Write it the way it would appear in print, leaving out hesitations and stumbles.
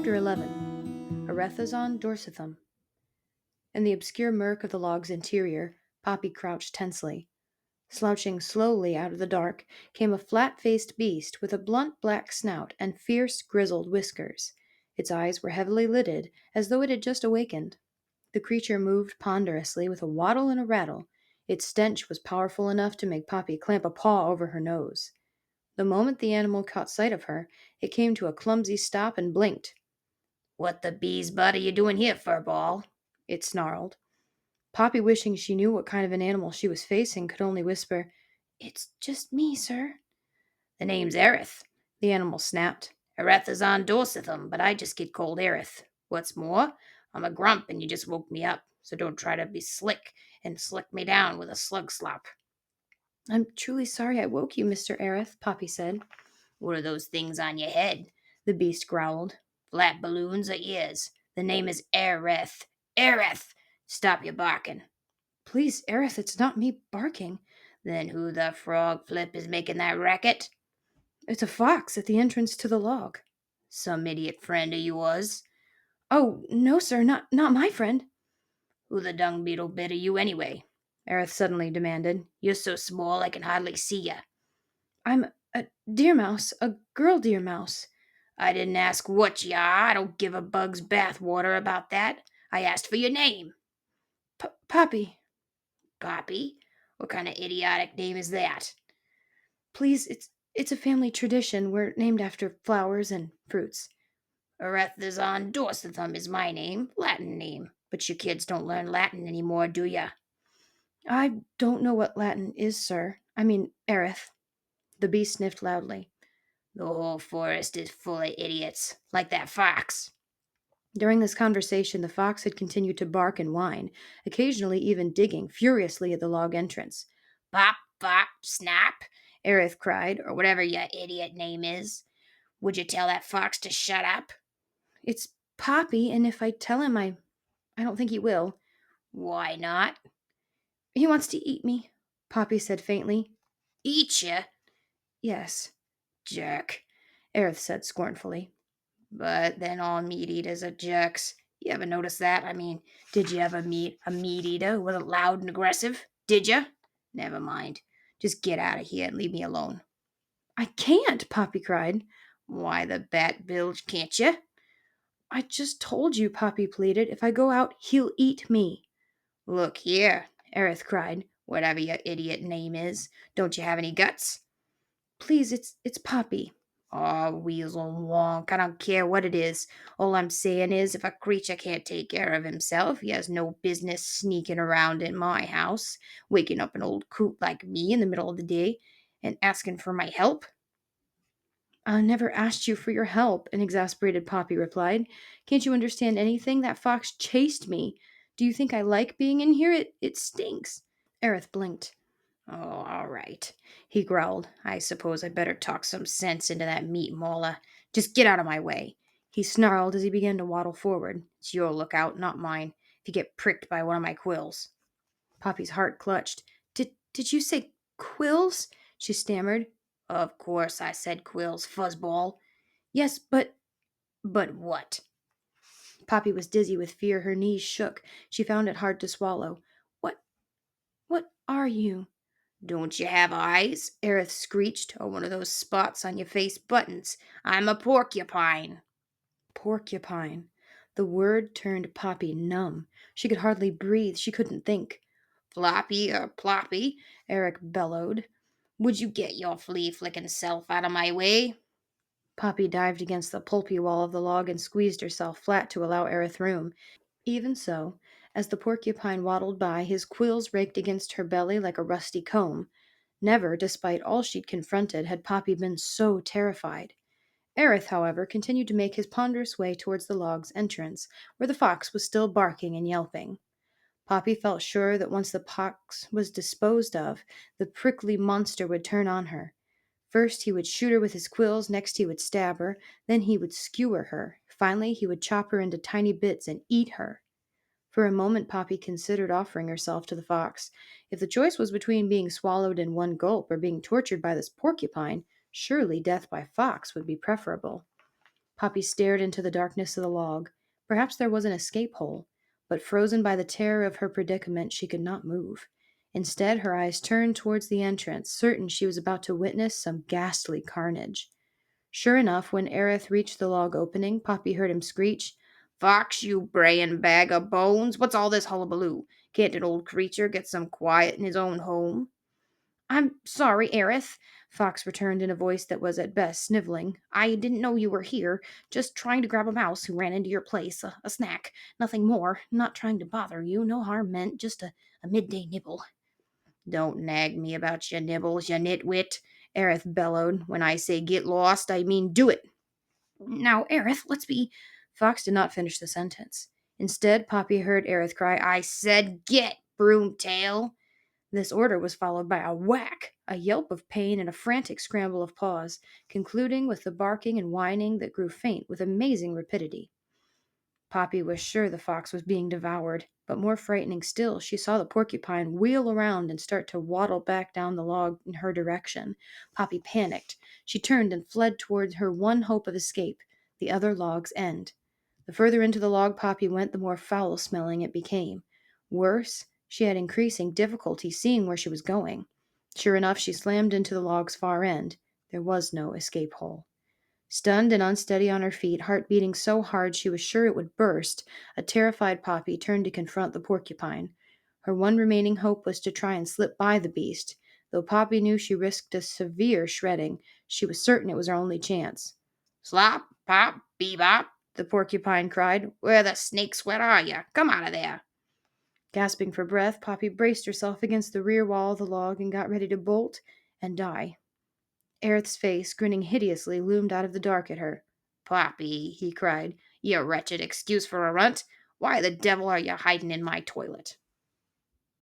Chapter 11. Arethazon Dorsithum. In the obscure murk of the log's interior, Poppy crouched tensely. Slouching slowly out of the dark came a flat-faced beast with a blunt black snout and fierce, grizzled whiskers. Its eyes were heavily lidded, as though it had just awakened. The creature moved ponderously with a waddle and a rattle. Its stench was powerful enough to make Poppy clamp a paw over her nose. The moment the animal caught sight of her, it came to a clumsy stop and blinked. "What the bees butt are you doing here, Furball?" It snarled. Poppy, wishing she knew what kind of an animal she was facing, could only whisper, "It's just me, sir." "The name's Aerith," The animal snapped. "Arethazon Dorsithum, but I just get called Aerith. What's more, I'm a grump and you just woke me up, so don't try to be slick and slick me down with a slug slop." "I'm truly sorry I woke you, Mr. Aerith," Poppy said. "What are those things on your head?" The beast growled. "Flat balloons or ears? The name is Aerith. Aerith! Stop your barking." "Please, Aerith, it's not me barking. "Then who the frog flip is making that racket?" It's a fox at the entrance to the log." "Some idiot friend of yours?" "Oh, no, sir, not my friend." "Who the dung beetle bit of you anyway?" Aerith suddenly demanded. "You're so small I can hardly see ya." "I'm a deer mouse, a girl deer mouse." "I didn't ask what you are. I don't give a bug's bathwater about that. I asked for your name." "Poppy, "Poppy? What kind of idiotic name is that?" please, it's a family tradition. We're named after flowers and fruits." "Arethazon Dorsithum is my name, Latin name. But you kids don't learn Latin anymore, do ya?" "I don't know what Latin is, sir. I mean, Aerith." The beast sniffed loudly. "The whole forest is full of idiots, like that fox." During this conversation, the fox had continued to bark and whine, occasionally even digging furiously at the log entrance. "Pop, pop, snap," Aerith cried, or whatever your idiot name is. "Would you tell that fox to shut up?" "It's Poppy, and if I tell him, I don't think he will." "Why not?" "He wants to eat me," Poppy said faintly. "Eat you? "Yes," Jerk." Aerith said scornfully. "But then all meat eaters are jerks. You ever notice that? I mean, did you ever meet a meat eater who wasn't loud and aggressive? Did you? Never mind. Just get out of here and leave me alone." "I can't," Poppy cried. "Why the bat bilge can't you?" "I just told you," Poppy pleaded. "If I go out, he'll eat me." "Look here," Aerith cried, "whatever your idiot name is, don't you have any guts?" "Please, it's Poppy." "Oh, weasel wonk, I don't care what it is. All I'm saying is, if a creature can't take care of himself, he has no business sneaking around in my house, waking up an old coot like me in the middle of the day, and asking for my help." "I never asked you for your help," an exasperated Poppy replied. "Can't you understand anything? That fox chased me. Do you think I like being in here? It stinks." Aerith blinked. "Oh, all right," he growled. "I suppose I better talk some sense into that meat mauler. Just get out of my way," He snarled as he began to waddle forward. "It's your lookout, not mine, if you get pricked by one of my quills." Poppy's heart clutched. Did you say quills?" she stammered. "Of course I said quills, fuzzball." "Yes, but—" "But what?" Poppy was dizzy with fear. Her knees shook. She found it hard to swallow. "What what are you?" "Don't you have eyes?" Aerith screeched. "Or one of those spots on your face buttons? I'm a porcupine." Porcupine. The word turned Poppy numb. She could hardly breathe. She couldn't think. "Floppy or ploppy," Eric bellowed. "Would you get your flea-flicking self out of my way?" Poppy dived against the pulpy wall of the log and squeezed herself flat to allow Aerith room. Even so, as the porcupine waddled by, his quills raked against her belly like a rusty comb. Never, despite all she'd confronted, had Poppy been so terrified. Aerith, however, continued to make his ponderous way towards the log's entrance, where the fox was still barking and yelping. Poppy felt sure that once the fox was disposed of, the prickly monster would turn on her. First he would shoot her with his quills, next he would stab her, then he would skewer her. Finally he would chop her into tiny bits and eat her. For a moment Poppy considered offering herself to the fox. If the choice was between being swallowed in one gulp or being tortured by this porcupine, surely death by fox would be preferable. Poppy stared into the darkness of the log. Perhaps there was an escape hole, but frozen by the terror of her predicament, she could not move. Instead, her eyes turned towards the entrance, certain she was about to witness some ghastly carnage. Sure enough, when Aerith reached the log opening, Poppy heard him screech, Fox, you braying bag of bones, what's all this hullabaloo? Can't an old creature get some quiet in his own home? I'm sorry, Aerith, Fox returned in a voice that was at best sniveling. I didn't know you were here. Just trying to grab a mouse who ran into your place. A snack. Nothing more. Not trying to bother you. No harm meant. Just a midday nibble. Don't nag me about your nibbles, you nitwit, Aerith bellowed. When I say get lost, I mean do it. Now, Aerith, let's be. Fox did not finish the sentence. Instead, Poppy heard Aerith cry, I said get, broomtail. This order was followed by a whack, a yelp of pain, and a frantic scramble of paws, concluding with the barking and whining that grew faint with amazing rapidity. Poppy was sure the fox was being devoured, but more frightening still, she saw the porcupine wheel around and start to waddle back down the log in her direction. Poppy panicked. She turned and fled toward her one hope of escape, the other log's end. The further into the log Poppy went, the more foul smelling it became. Worse, she had increasing difficulty seeing where she was going. Sure enough, she slammed into the log's far end. There was no escape hole. Stunned and unsteady on her feet, heart beating so hard she was sure it would burst, a terrified Poppy turned to confront the porcupine. Her one remaining hope was to try and slip by the beast. Though Poppy knew she risked a severe shredding, she was certain it was her only chance. Slop, pop, bebop, the porcupine cried. Where the snake sweat are you? Come out of there. Gasping for breath, Poppy braced herself against the rear wall of the log and got ready to bolt and die. Aerith's face, grinning hideously, loomed out of the dark at her. Poppy, he cried, you wretched excuse for a runt. Why the devil are you hiding in my toilet?